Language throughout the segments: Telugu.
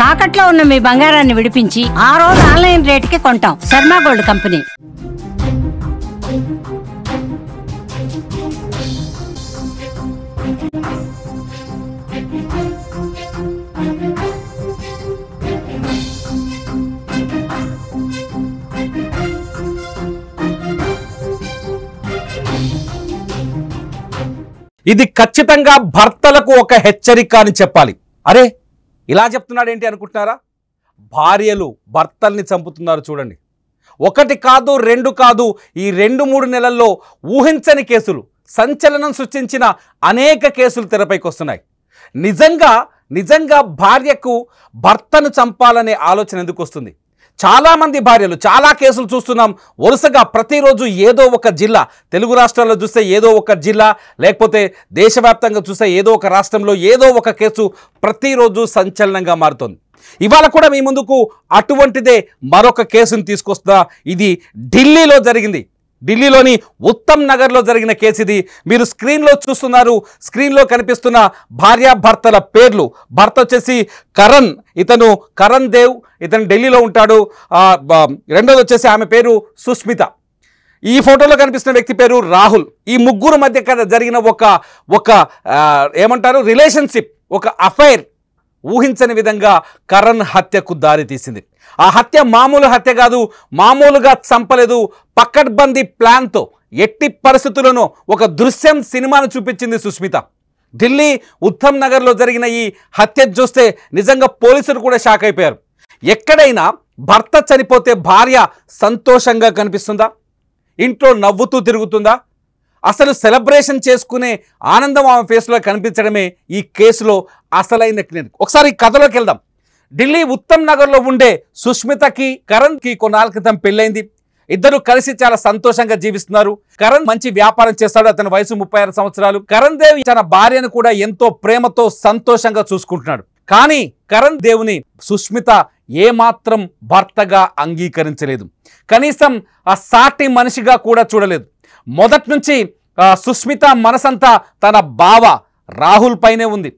తాకట్లో ఉన్న మీ బంగారాన్ని విడిపించి ఆ రోజు ఆన్లైన్ రేటుకి కొంటాం. Sharma gold company. ఇది ఖచ్చితంగా భర్తలకు ఒక హెచ్చరిక అని చెప్పాలి. అరే ఇలా చెప్తున్నాడు ఏంటి అనుకుంటున్నారా? భార్యలు భర్తల్ని చంపుతున్నారు చూడండి. ఒకటి కాదు, రెండు కాదు, ఈ 2-3 నెలల్లో ఊహించని కేసులు, సంచలనం సృష్టించిన అనేక కేసులు తెరపైకి వస్తున్నాయి. నిజంగా భార్యకు భర్తను చంపాలనే ఆలోచన ఎందుకు వస్తుంది? చాలామంది భార్యలు, చాలా కేసులు చూస్తున్నాం వరుసగా. ప్రతిరోజు ఏదో ఒక జిల్లా, తెలుగు రాష్ట్రాల్లో చూస్తే ఏదో ఒక జిల్లా, లేకపోతే దేశవ్యాప్తంగా చూస్తే ఏదో ఒక రాష్ట్రంలో ఏదో ఒక కేసు ప్రతిరోజు సంచలనంగా మారుతుంది. ఇవాళ కూడా మీ ముందుకు అటువంటిదే మరొక కేసును తీసుకొస్తా. ఇది ఢిల్లీలో జరిగింది. ఢిల్లీలోని ఉత్తమ్ నగర్లో జరిగిన కేసు ఇది. మీరు స్క్రీన్లో చూస్తున్నారు. స్క్రీన్లో కనిపిస్తున్న భార్యాభర్తల పేర్లు. భర్త వచ్చేసి కరణ్, ఇతను కరణ్ దేవ్, ఇతను ఢిల్లీలో ఉంటాడు. రెండోది వచ్చేసి ఆమె పేరు సుష్మిత. ఈ ఫోటోలో కనిపిస్తున్న వ్యక్తి పేరు రాహుల్. ఈ ముగ్గురు మధ్య జరిగిన ఒక ఏమంటారు రిలేషన్షిప్, ఒక అఫైర్ ఊహించని విధంగా కరణ్ హత్యకు దారితీసింది. ఆ హత్య మామూలు హత్య కాదు, మామూలుగా చంపలేదు. పకడ్బందీ ప్లాన్తో ఎట్టి పరిస్థితుల్లోనూ ఒక దృశ్యం సినిమాను చూపించింది సుష్మిత. ఢిల్లీ ఉత్తమ్ నగర్లో జరిగిన ఈ హత్య చూస్తే నిజంగా పోలీసులు కూడా షాక్ అయిపోయారు. ఎక్కడైనా భర్త చనిపోతే భార్య సంతోషంగా కనిపిస్తుందా? ఇంట్లో నవ్వుతూ తిరుగుతుందా? అసలు సెలబ్రేషన్ చేసుకునే ఆనందం ఆమె ఫేస్లో కనిపించడమే ఈ కేసులో అసలైన క్లినిక్. ఒకసారి కథలోకి వెళ్దాం. ఢిల్లీ ఉత్తమ్ నగర్లో ఉండే సుష్మితకి కరణ్కి కొన్నాళ్ళ క్రితం పెళ్ళైంది. ఇద్దరు కలిసి చాలా సంతోషంగా జీవిస్తున్నారు. కరణ్ మంచి వ్యాపారం చేస్తాడు. అతని వయసు 36 సంవత్సరాలు. కరణ్ దేవ్ తన భార్యను కూడా ఎంతో ప్రేమతో సంతోషంగా చూసుకుంటున్నాడు. కానీ కరణ్ దేవుని సుష్మిత ఏమాత్రం భర్తగా అంగీకరించలేదు. కనీసం ఆ సాటి మనిషిగా కూడా చూడలేదు. మొదటి నుంచి సుష్మిత మనసంతా తన బావ రాహుల్ పైనే ఉంది.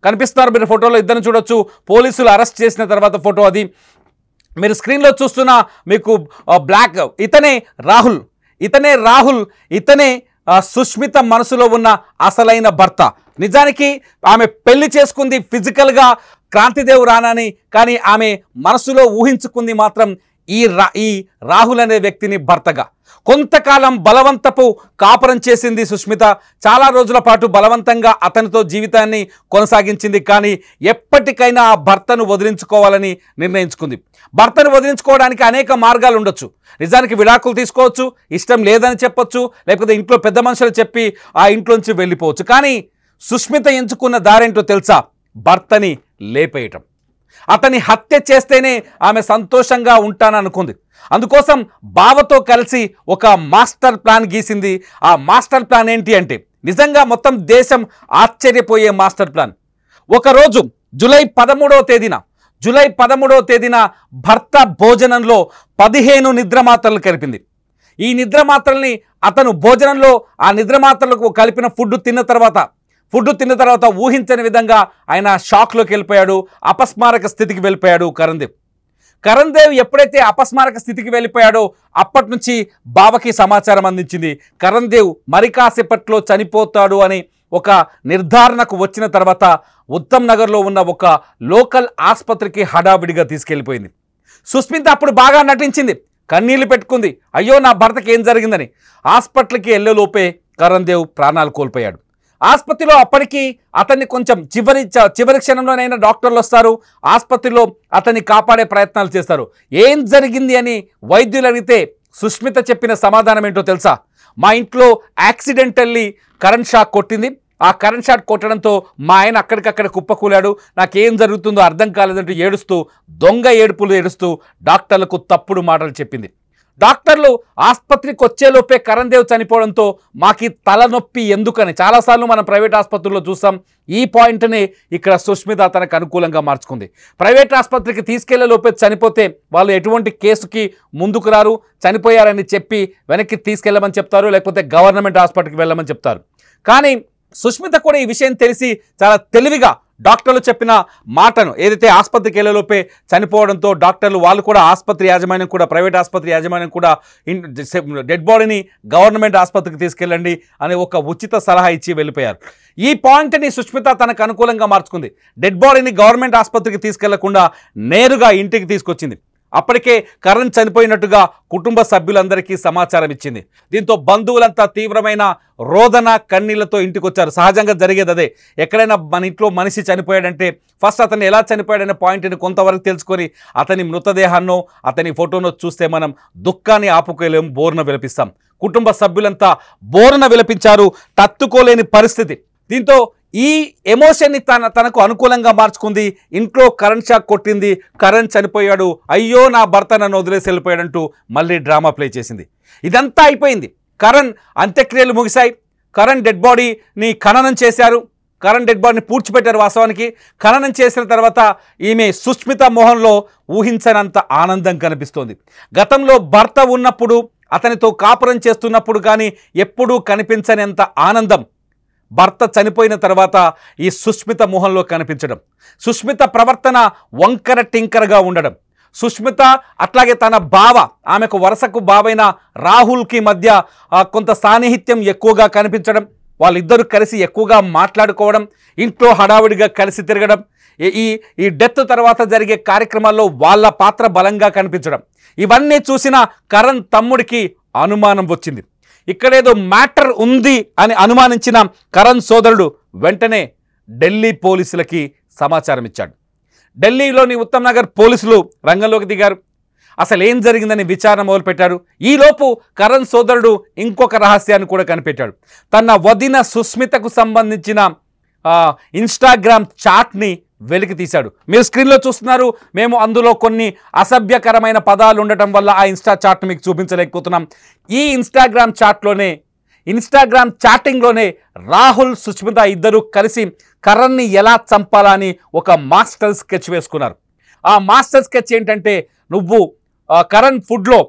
కనిపిస్తున్నారు మీరు ఫోటోలో, ఇద్దరిని చూడొచ్చు. పోలీసులు అరెస్ట్ చేసిన తర్వాత ఫోటో అది. మీరు స్క్రీన్లో చూస్తున్న మీకు బ్లాక్, ఇతనే రాహుల్, ఇతనే సుష్మిత మనసులో ఉన్న అసలైన భర్త. నిజానికి ఆమె పెళ్లి చేసుకుంది ఫిజికల్గా క్రాంతిదేవ్ రానాని, కానీ ఆమె మనసులో ఊహించుకుంది మాత్రం ఈ రాహుల్ అనే వ్యక్తిని భర్తగా. కొంతకాలం బలవంతపు కాపురం చేసింది సుష్మిత. చాలా రోజుల పాటు బలవంతంగా అతనితో జీవితాన్ని కొనసాగించింది. కానీ ఎప్పటికైనా ఆ భర్తను వదిలించుకోవాలని నిర్ణయించుకుంది. భర్తను వదిలించుకోవడానికి అనేక మార్గాలు ఉండొచ్చు. నిజానికి విడాకులు తీసుకోవచ్చు, ఇష్టం లేదని చెప్పొచ్చు, లేకపోతే ఇంట్లో పెద్ద మనుషులు చెప్పి ఆ ఇంట్లోంచి వెళ్ళిపోవచ్చు. కానీ సుష్మిత ఎంచుకున్న దారేంటో తెలుసా? భర్తని లేపేయటం. అతని హత్య చేస్తేనే ఆమె సంతోషంగా ఉంటాననుకుంది. అందుకోసం బావతో కలిసి ఒక మాస్టర్ ప్లాన్ గీసింది. ఆ మాస్టర్ ప్లాన్ ఏంటి అంటే నిజంగా మొత్తం దేశం ఆశ్చర్యపోయే మాస్టర్ ప్లాన్. ఒకరోజు జూలై 13వ తేదీన భర్త భోజనంలో 15 నిద్రమాత్రలు కలిపింది. ఈ నిద్రమాత్రల్ని అతను భోజనంలో ఆ నిద్రమాత్రలకు కలిపిన ఫుడ్ తిన్న తర్వాత ఊహించని విధంగా ఆయన షాక్లోకి వెళ్ళిపోయాడు. అపస్మారక స్థితికి వెళ్ళిపోయాడు కరణ్ దేవ్ ఎప్పుడైతే అపస్మారక స్థితికి వెళ్ళిపోయాడో అప్పటి నుంచి బావకి సమాచారం అందించింది. కరణ్ దేవ్ మరి కాసేపట్లో చనిపోతాడు అని ఒక నిర్ధారణకు వచ్చిన తర్వాత ఉత్తమ్ నగర్లో ఉన్న ఒక లోకల్ ఆసుపత్రికి హడావిడిగా తీసుకెళ్ళిపోయింది. సుష్మిత అప్పుడు బాగా నటించింది, కన్నీళ్లు పెట్టుకుంది. అయ్యో నా భర్తకి ఏం జరిగిందని. హాస్పిటల్కి వెళ్ళేలోపే కరణ్ దేవ్ ప్రాణాలు కోల్పోయాడు. ఆసుపత్రిలో అప్పటికి అతన్ని కొంచెం చివరి క్షణంలోనైనా డాక్టర్లు వస్తారు. ఆసుపత్రిలో అతన్ని కాపాడే ప్రయత్నాలు చేస్తారు. ఏం జరిగింది అని వైద్యులు అడిగితే సుష్మిత చెప్పిన సమాధానం ఏంటో తెలుసా? మా ఇంట్లో యాక్సిడెంటల్లీ కరెంట్ షాక్ కొట్టింది. ఆ కరెంట్ షాక్ కొట్టడంతో మా ఆయన అక్కడికక్కడ కుప్పకూలాడు. నాకేం జరుగుతుందో అర్థం కాలేదంటూ ఏడుస్తూ, దొంగ ఏడుపులు ఏడుస్తూ డాక్టర్లకు తప్పుడు మాటలు చెప్పింది. డాక్టర్లు ఆసుపత్రికి వచ్చేలోపే కరణ్ దేవ్ చనిపోవడంతో మాకు తలనొప్పి ఎందుకని చాలాసార్లు మనం ప్రైవేట్ ఆసుపత్రుల్లో చూసాం. ఈ పాయింట్ని ఇక్కడ సుష్మిత తనకు అనుకూలంగా మార్చుకుంది. ప్రైవేట్ ఆసుపత్రికి తీసుకెళ్లేలోపే చనిపోతే వాళ్ళు ఎటువంటి కేసుకి ముందుకు రారు. చనిపోయారని చెప్పి వెనక్కి తీసుకెళ్ళమని చెప్తారు, లేకపోతే గవర్నమెంట్ హాస్పిటల్కి వెళ్ళమని చెప్తారు. కానీ సుష్మిత కూడా ఈ విషయం తెలిసి చాలా తెలివిగా డాక్టర్లు చెప్పిన మాటను ఏదైతే ఆసుపత్రికి వెళ్ళలోపే చనిపోవడంతో డాక్టర్లు వాళ్ళు కూడా ఆసుపత్రి యాజమాన్యం కూడా ప్రైవేట్ ఆసుపత్రి యాజమాన్యం కూడా డెడ్ బాడీని గవర్నమెంట్ ఆసుపత్రికి తీసుకెళ్ళండి అనే ఒక ఉచిత సలహా ఇచ్చి వెళ్ళిపోయారు. ఈ పాయింట్ని సుష్మిత తనకు అనుకూలంగా మార్చుకుంది. డెడ్ బాడీని గవర్నమెంట్ ఆసుపత్రికి తీసుకెళ్లకుండా నేరుగా ఇంటికి తీసుకొచ్చింది. అప్పటికే కరణ్ చనిపోయినట్టుగా కుటుంబ సభ్యులందరికీ సమాచారం ఇచ్చింది. దీంతో బంధువులంతా తీవ్రమైన రోదన కన్నీళ్లతో ఇంటికి వచ్చారు. సహజంగా జరిగేది అదే. ఎక్కడైనా మన ఇంట్లో మనిషి చనిపోయాడంటే ఫస్ట్ అతను ఎలా చనిపోయాడనే పాయింట్ని కొంతవరకు తెలుసుకొని అతని మృతదేహాన్నో అతని ఫోటోనో చూస్తే మనం దుఃఖాన్ని ఆపుకోలేము, బోరున విలపిస్తాం. కుటుంబ సభ్యులంతా బోరున విలపించారు, తట్టుకోలేని పరిస్థితి. దీంతో ఈ ఎమోషన్ని తనకు అనుకూలంగా మార్చుకుంది. ఇంట్లో కరెంట్ షాక్ కొట్టింది, కరణ్ చనిపోయాడు, అయ్యో నా భర్త నన్ను వదిలేసి వెళ్ళిపోయాడంటూ మళ్ళీ డ్రామా ప్లే చేసింది. ఇదంతా అయిపోయింది. కరణ్ అంత్యక్రియలు ముగిశాయి. కరణ్ డెడ్ బాడీని ఖననం చేశారు. కరణ్ డెడ్ బాడీని పూడ్చిపెట్టారు. వాస్తవానికి ఖననం చేసిన తర్వాత ఈమె సుష్మిత మోహన్లో ఊహించనంత ఆనందం కనిపిస్తోంది. గతంలో భర్త ఉన్నప్పుడు అతనితో కాపురం చేస్తున్నప్పుడు కానీ ఎప్పుడూ కనిపించనంత ఆనందం భర్త చనిపోయిన తర్వాత ఈ సుష్మిత మోహన్లో కనిపించడం, సుష్మిత ప్రవర్తన వంకర టింకరగా ఉండడం, సుష్మిత అట్లాగే తన బావ, ఆమెకు వరుసకు బావైన రాహుల్కి మధ్య కొంత సాన్నిహిత్యం ఎక్కువగా కనిపించడం, వాళ్ళిద్దరూ కలిసి ఎక్కువగా మాట్లాడుకోవడం, ఇంట్లో హడావిడిగా కలిసి తిరగడం, ఈ డెత్ తర్వాత జరిగే కార్యక్రమాల్లో వాళ్ళ పాత్ర బలంగా కనిపించడం, ఇవన్నీ చూసిన కరణ్ తమ్ముడికి అనుమానం వచ్చింది. ఇక్కడేదో మ్యాటర్ ఉంది అని అనుమానించిన కరణ్ సోదరుడు వెంటనే ఢిల్లీ పోలీసులకి సమాచారం ఇచ్చాడు. ఢిల్లీలోని ఉత్తమ్ నగర్ పోలీసులు రంగంలోకి దిగారు. అసలు ఏం జరిగిందని విచారణ మొదలుపెట్టారు. ఈలోపు కరణ్ సోదరుడు ఇంకొక రహస్యాన్ని కూడా కనిపెట్టాడు. తన వదిన సుష్మితకు సంబంధించిన ఇన్స్టాగ్రామ్ చాట్ని వెలికి తీశాడు. మీరు స్క్రీన్లో చూస్తున్నారు. మేము అందులో కొన్ని అసభ్యకరమైన పదాలు ఉండటం వల్ల ఆ ఇన్స్టా చాట్ను మీకు చూపించలేకపోతున్నాం. ఈ ఇన్స్టాగ్రామ్ చాటింగ్లోనే రాహుల్ సుష్మిత ఇద్దరు కలిసి కరణ్ని ఎలా చంపాలని ఒక మాస్టర్ స్కెచ్ వేసుకున్నారు. ఆ మాస్టర్ స్కెచ్ ఏంటంటే, నువ్వు కరణ్ ఫుడ్లో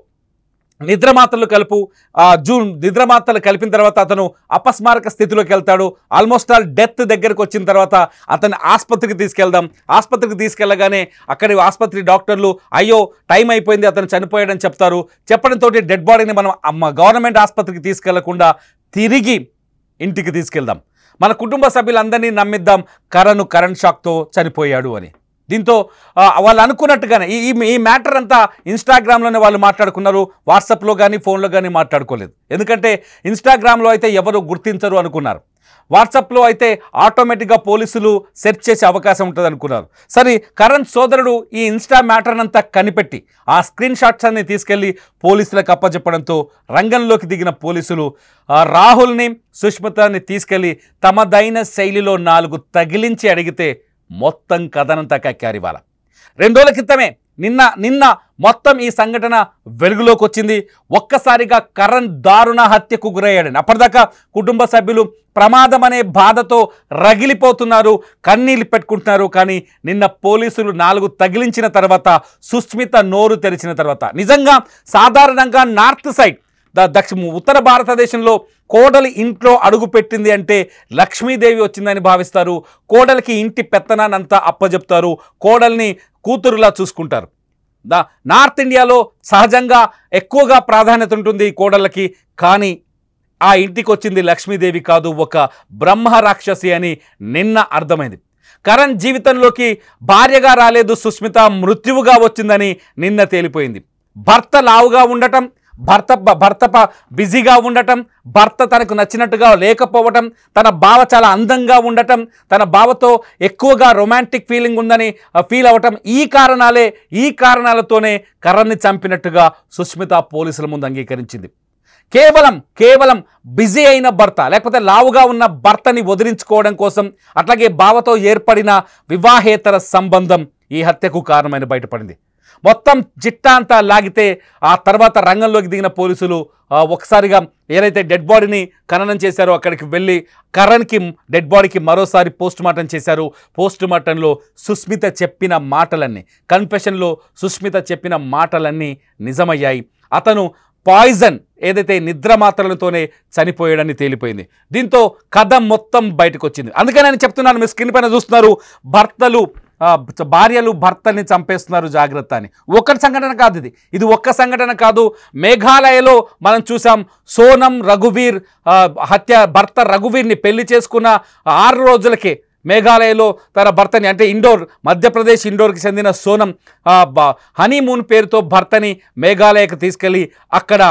నిద్రమాత్రలు కలుపు, నిద్రమాత్రలు కలిపిన తర్వాత అతను అపస్మారక స్థితిలోకి వెళ్తాడు. ఆల్మోస్ట్ ఆల్ డెత్ దగ్గరకు వచ్చిన తర్వాత అతన్ని ఆసుపత్రికి తీసుకెళ్దాం. ఆసుపత్రికి తీసుకెళ్ళగానే అక్కడి ఆసుపత్రి డాక్టర్లు అయ్యో టైం అయిపోయింది, అతను చనిపోయాడని చెప్తారు. చెప్పడంతో డెడ్ బాడీని మనం గవర్నమెంట్ ఆసుపత్రికి తీసుకెళ్లకుండా తిరిగి ఇంటికి తీసుకెళ్దాం, మన కుటుంబ సభ్యులందరినీ నమ్మిద్దాం కరణ్ షాక్తో చనిపోయాడు అని. దీంతో వాళ్ళు అనుకున్నట్టుగానే ఈ మ్యాటర్ అంతా ఇన్స్టాగ్రామ్లోనే వాళ్ళు మాట్లాడుకున్నారు. వాట్సాప్లో కానీ ఫోన్లో కానీ మాట్లాడుకోలేదు. ఎందుకంటే ఇన్స్టాగ్రామ్లో అయితే ఎవరు గుర్తించరు అనుకున్నారు. వాట్సాప్లో అయితే ఆటోమేటిక్గా పోలీసులు సెర్చ్ చేసే అవకాశం ఉంటుంది అనుకున్నారు. సరే, కరణ్ సోదరుడు ఈ ఇన్స్టా మ్యాటర్ అంతా కనిపెట్టి ఆ స్క్రీన్ షాట్స్ అన్ని తీసుకెళ్లి పోలీసులకు అప్పచెప్పడంతో రంగంలోకి దిగిన పోలీసులు రాహుల్ని సుష్మితని తీసుకెళ్లి తమదైన శైలిలో 4 తగిలించి అడిగితే మొత్తం కథనంతా కక్కారు. ఇవాళ 2 రోజుల క్రితమే నిన్న మొత్తం ఈ సంఘటన వెలుగులోకి వచ్చింది. ఒక్కసారిగా కరణ్ దారుణ హత్యకు గురయ్యాడని అప్పటిదాకా కుటుంబ సభ్యులు ప్రమాదం అనే బాధతో రగిలిపోతున్నారు, కన్నీళ్ళు పెట్టుకుంటున్నారు. కానీ నిన్న పోలీసులు 4 తగిలించిన తర్వాత సుష్మిత నోరు తెరిచిన తర్వాత నిజంగా సాధారణంగా నార్త్ సైడ్ ఉత్తర భారతదేశంలో కోడలి ఇంట్లో అడుగు పెట్టింది అంటే లక్ష్మీదేవి వచ్చిందని భావిస్తారు. కోడలికి ఇంటి పెత్తనాన్నంతా అప్పచెప్తారు, కోడల్ని కూతురులా చూసుకుంటారు. నార్త్ ఇండియాలో సహజంగా ఎక్కువగా ప్రాధాన్యత ఉంటుంది కోడళ్ళకి. కానీ ఆ ఇంటికి వచ్చింది లక్ష్మీదేవి కాదు, ఒక బ్రహ్మ రాక్షసి అని నిన్న అర్థమైంది. కరణ్ జీవితంలోకి భార్యగా రాలేదు సుష్మిత, మృత్యువుగా వచ్చిందని నిన్న తేలిపోయింది. భర్త లావుగా ఉండటం, భర్త బిజీగా ఉండటం, భర్త తనకు నచ్చినట్టుగా లేకపోవటం, తన బావ చాలా అందంగా ఉండటం, తన బావతో ఎక్కువగా రొమాంటిక్ ఫీలింగ్ ఉందని ఫీల్ అవ్వటం, ఈ కారణాలతోనే కరణ్ని చంపినట్టుగా సుష్మిత పోలీసుల ముందు అంగీకరించింది. కేవలం బిజీ అయిన భర్త, లేకపోతే లావుగా ఉన్న భర్తని వదిలించుకోవడం కోసం, అట్లాగే బావతో ఏర్పడిన వివాహేతర సంబంధం ఈ హత్యకు కారణమైన బయటపడింది. మొత్తం చిట్టా అంతా లాగితే ఆ తర్వాత రంగంలోకి దిగిన పోలీసులు ఒకసారిగా ఏదైతే డెడ్ బాడీని ఖననం చేశారో అక్కడికి వెళ్ళి కరణ్కి డెడ్ బాడీకి మరోసారి పోస్టుమార్టం చేశారు. పోస్టుమార్టంలో సుష్మిత చెప్పిన మాటలన్నీ, కన్ఫెషన్లో సుష్మిత చెప్పిన మాటలన్నీ నిజమయ్యాయి. అతను పాయిజన్ ఏదైతే నిద్ర మాత్రలతోనే చనిపోయాడని తేలిపోయింది. దీంతో కథ మొత్తం బయటకు వచ్చింది. అందుకని నేను చెప్తున్నాను, మీ స్క్రీన్ పైన చూస్తున్నారు, భార్యలు భర్తల్ని చంపేస్తున్నారు, జాగ్రత్త అని. ఒక్క సంఘటన కాదు ఇది ఒక్క సంఘటన కాదు. మేఘాలయలో మనం చూసాం, సోనం రఘువీర్ భర్త రఘువీర్ని పెళ్లి చేసుకున్న 6 రోజులకే మేఘాలయలో తన భర్తని, అంటే మధ్యప్రదేశ్ ఇండోర్కి చెందిన సోనం హనీమూన్ పేరుతో భర్తని మేఘాలయకు తీసుకెళ్ళి అక్కడ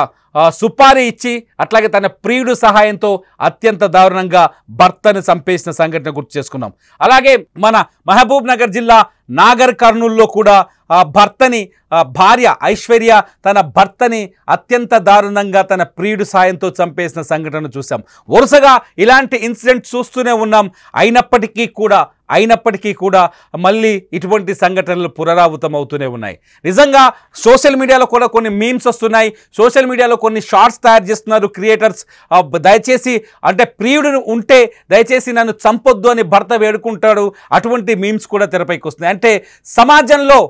సుపారీ ఇచ్చి అట్లాగే తన ప్రియుడు సహాయంతో అత్యంత దారుణంగా భర్తను చంపేసిన సంఘటన గుర్తు చేసుకున్నాం. అలాగే మన మహబూబ్ నగర్ జిల్లా నాగర్ కర్నూల్లో కూడా భార్య ఐశ్వర్య తన భర్తని అత్యంత దారుణంగా తన ప్రియుడు సాయంతో చంపేసిన సంఘటన చూసాం. వరుసగా ఇలాంటి ఇన్సిడెంట్ చూస్తూనే ఉన్నాం. అయినప్పటికీ కూడా మళ్ళీ ఇటువంటి సంఘటనలు పునరావృతం అవుతూనే ఉన్నాయి. నిజంగా సోషల్ మీడియాలో కూడా కొన్ని మీమ్స్ వస్తున్నాయి, సోషల్ మీడియాలో కొన్ని షార్ట్స్ తయారు చేస్తున్నారు క్రియేటర్స్. దయచేసి అంటే ప్రియుడు ఉంటే దయచేసి నన్ను చంపొద్దు అని భర్త వేడుకుంటాడు, అటువంటి మీమ్స్ కూడా తెరపైకి వస్తున్నాయి. అంటే సమాజంలో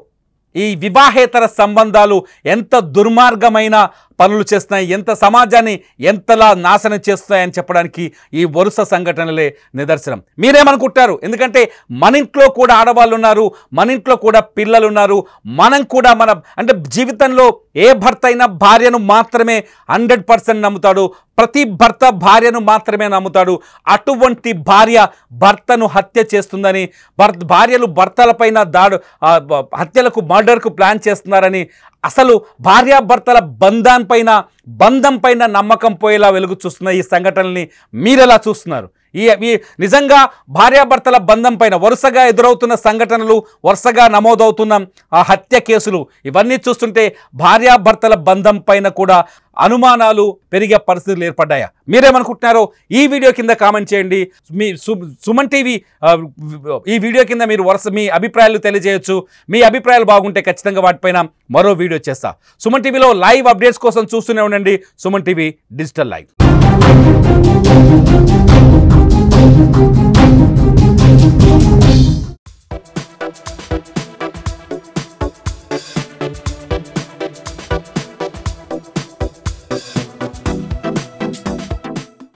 ఈ వివాహేతర సంబంధాలు ఎంత దుర్మార్గమైన పనులు చేస్తున్నాయి, ఎంత సమాజాన్ని ఎంతలా నాశనం చేస్తున్నాయని చెప్పడానికి ఈ వరుస సంఘటనలే నిదర్శనం. మీరేమనుకుంటారు? ఎందుకంటే మన ఇంట్లో కూడా ఆడవాళ్ళు ఉన్నారు, మన ఇంట్లో కూడా పిల్లలు ఉన్నారు. మనం కూడా అంటే జీవితంలో ఏ భర్త అయినా భార్యను మాత్రమే 100% నమ్ముతాడు, ప్రతి భర్త భార్యను మాత్రమే నమ్ముతాడు. అటువంటి భార్య భర్తను హత్య చేస్తుందని, భార్యలు భర్తలపైన హత్యలకు మర్డర్కు ప్లాన్ చేస్తున్నారని, అసలు భార్యాభర్తల బంధం పైన నమ్మకం పోయేలా వెలుగు చూస్తున్న ఈ సంఘటనల్ని మీరెలా చూస్తున్నారు? నిజంగా భార్యాభర్తల బంధం పైన వరుసగా ఎదురవుతున్న సంఘటనలు, వరుసగా నమోదవుతున్న హత్య కేసులు, ఇవన్నీ చూస్తుంటే భార్యాభర్తల బంధం పైన కూడా అనుమానాలు పెరిగే పరిస్థితులు ఏర్పడ్డాయా? మీరేమనుకుంటున్నారో ఈ వీడియో కింద కామెంట్ చేయండి. మీ సుమన్ టీవీ ఈ వీడియో కింద మీరు మీ అభిప్రాయాలు తెలియజేయచ్చు. మీ అభిప్రాయాలు బాగుంటే ఖచ్చితంగా వాటిపైన మరో వీడియో చేస్తా. సుమన్ టీవీలో లైవ్ అప్డేట్స్ కోసం చూస్తూనే ఉండండి సుమన్ టీవీ డిజిటల్ లైవ్.